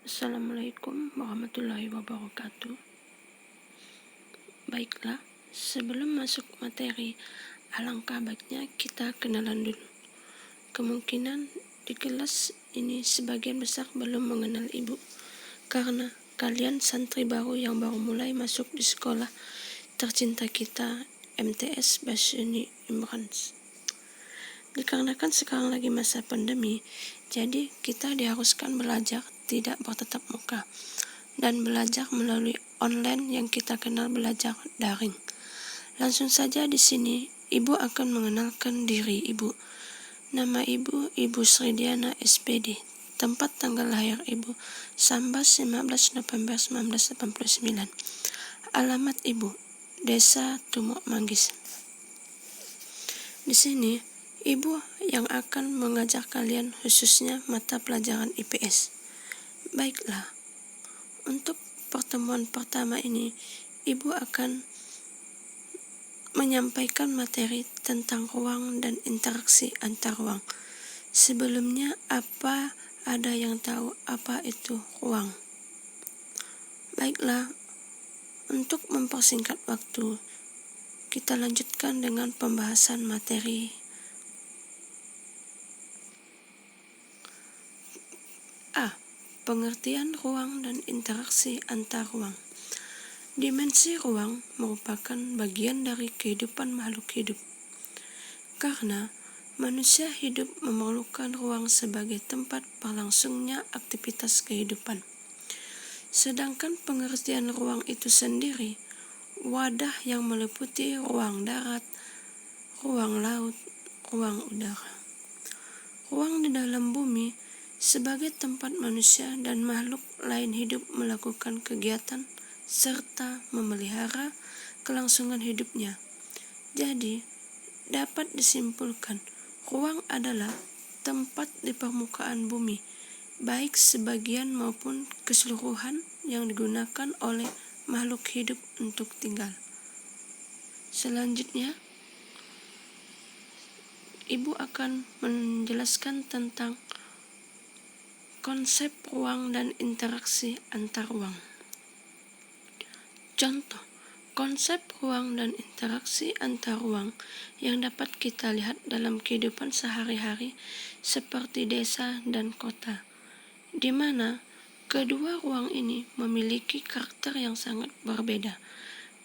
Assalamualaikum warahmatullahi wabarakatuh. Baiklah, sebelum masuk materi, alangkah baiknya kita kenalan dulu. Kemungkinan di kelas ini sebagian besar belum mengenal ibu, karena kalian santri baru yang baru mulai masuk di sekolah tercinta kita, MTS Basyuni Imran. Dikarenakan sekarang lagi masa pandemi, jadi kita diharuskan belajar tidak bertatap muka dan belajar melalui online yang kita kenal belajar daring. Langsung saja di sini Ibu akan mengenalkan diri Ibu. Nama Ibu, Ibu Sridiana SPD. Tempat tanggal lahir Ibu, Sambas 15 November 1989. Alamat Ibu, Desa Tumuk Manggis. Di sini Ibu yang akan mengajar kalian khususnya mata pelajaran IPS. Baiklah, untuk pertemuan pertama ini, Ibu akan menyampaikan materi tentang ruang dan interaksi antar ruang. Sebelumnya, ada yang tahu apa itu ruang? Baiklah, untuk mempersingkat waktu, kita lanjutkan dengan pembahasan materi. Pengertian ruang dan interaksi antar ruang. Dimensi ruang merupakan bagian dari kehidupan makhluk hidup. Karena manusia hidup memerlukan ruang sebagai tempat berlangsungnya aktivitas kehidupan. Sedangkan pengertian ruang itu sendiri, wadah yang meliputi ruang darat, ruang laut, ruang udara. Ruang di dalam bumi sebagai tempat manusia dan makhluk lain hidup melakukan kegiatan serta memelihara kelangsungan hidupnya. Jadi, dapat disimpulkan, ruang adalah tempat di permukaan bumi, baik sebagian maupun keseluruhan yang digunakan oleh makhluk hidup untuk tinggal. Selanjutnya, Ibu akan menjelaskan tentang konsep ruang dan interaksi antar ruang. Contoh, konsep ruang dan interaksi antar ruang yang dapat kita lihat dalam kehidupan sehari-hari seperti desa dan kota, di mana kedua ruang ini memiliki karakter yang sangat berbeda.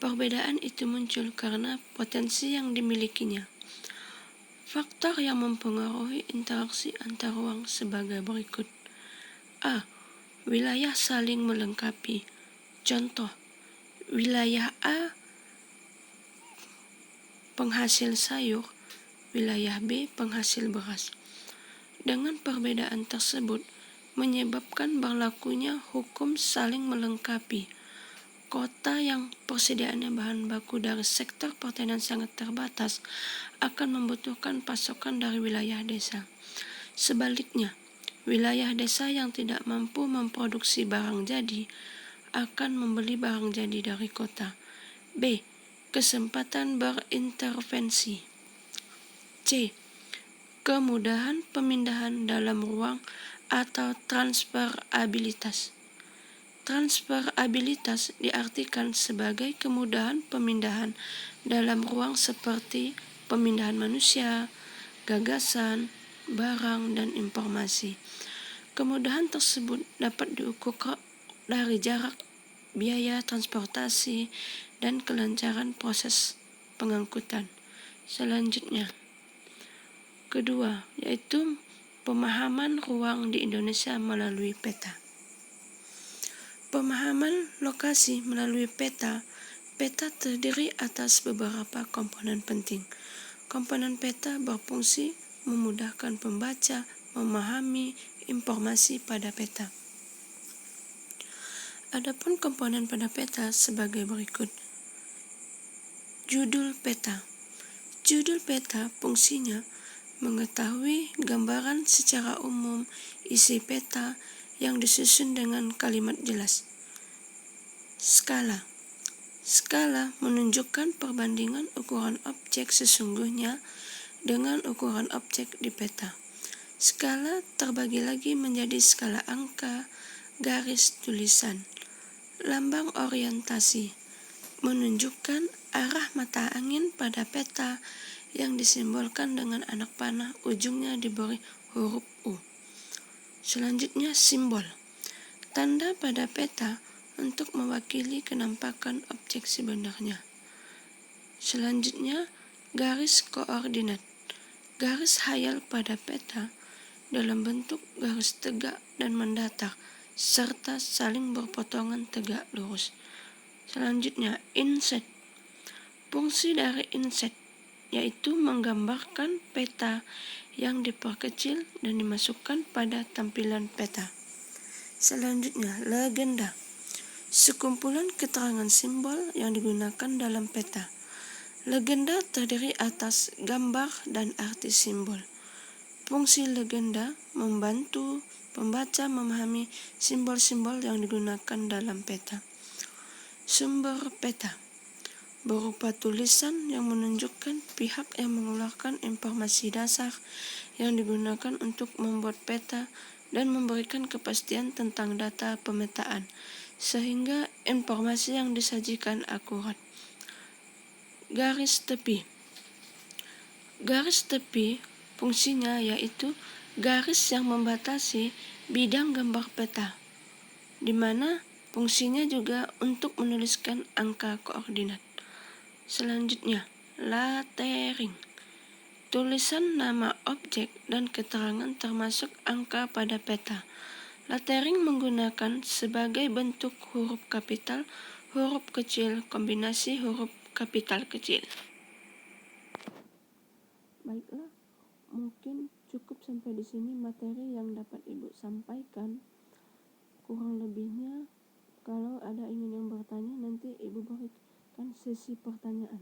Perbedaan itu muncul karena potensi yang dimilikinya. Faktor yang mempengaruhi interaksi antar ruang sebagai berikut. Wilayah saling melengkapi. Contoh, wilayah A penghasil sayur, wilayah B penghasil beras. Dengan perbedaan tersebut menyebabkan berlakunya hukum saling melengkapi. Kota yang persediaannya bahan baku dari sektor pertanian sangat terbatas akan membutuhkan pasokan dari wilayah desa. Sebaliknya, wilayah desa yang tidak mampu memproduksi barang jadi akan membeli barang jadi dari kota. B. Kesempatan berintervensi. C. Kemudahan pemindahan dalam ruang atau transferabilitas. Transferabilitas diartikan sebagai kemudahan pemindahan dalam ruang seperti pemindahan manusia, gagasan, barang, dan informasi. Kemudahan tersebut dapat diukur dari jarak, biaya transportasi, dan kelancaran proses pengangkutan. Selanjutnya, kedua, yaitu pemahaman ruang di Indonesia melalui peta. Pemahaman lokasi melalui peta. Peta terdiri atas beberapa komponen penting. Komponen peta berfungsi memudahkan pembaca memahami informasi pada peta. Adapun komponen pada peta sebagai berikut. Judul peta. Judul peta fungsinya mengetahui gambaran secara umum isi peta yang disusun dengan kalimat jelas. Skala. Skala menunjukkan perbandingan ukuran objek sesungguhnya dengan ukuran objek di peta. Skala terbagi lagi menjadi skala angka, garis tulisan. Lambang orientasi menunjukkan arah mata angin pada peta yang disimbolkan dengan anak panah ujungnya diberi huruf U. Selanjutnya simbol. Tanda pada peta untuk mewakili kenampakan objek sebenarnya. Selanjutnya garis koordinat. Garis hayal pada peta dalam bentuk garis tegak dan mendatar serta saling berpotongan tegak lurus. Selanjutnya inset. Fungsi dari inset yaitu menggambarkan peta yang diperkecil dan dimasukkan pada tampilan peta. Selanjutnya legenda. Sekumpulan keterangan simbol yang digunakan dalam peta. Legenda terdiri atas gambar dan arti simbol. Fungsi legenda membantu pembaca memahami simbol-simbol yang digunakan dalam peta. Sumber peta berupa tulisan yang menunjukkan pihak yang mengeluarkan informasi dasar yang digunakan untuk membuat peta dan memberikan kepastian tentang data pemetaan, sehingga informasi yang disajikan akurat. Garis tepi. Garis tepi fungsinya yaitu garis yang membatasi bidang gambar peta, di mana fungsinya juga untuk menuliskan angka koordinat. Selanjutnya, lettering. Tulisan nama objek dan keterangan termasuk angka pada peta. Lettering menggunakan sebagai bentuk huruf kapital, huruf kecil, kombinasi huruf kapital kecil. Baiklah, mungkin cukup sampai di sini materi yang dapat Ibu sampaikan. Kurang lebihnya, kalau ada ingin yang bertanya, nanti Ibu berikan sesi pertanyaan.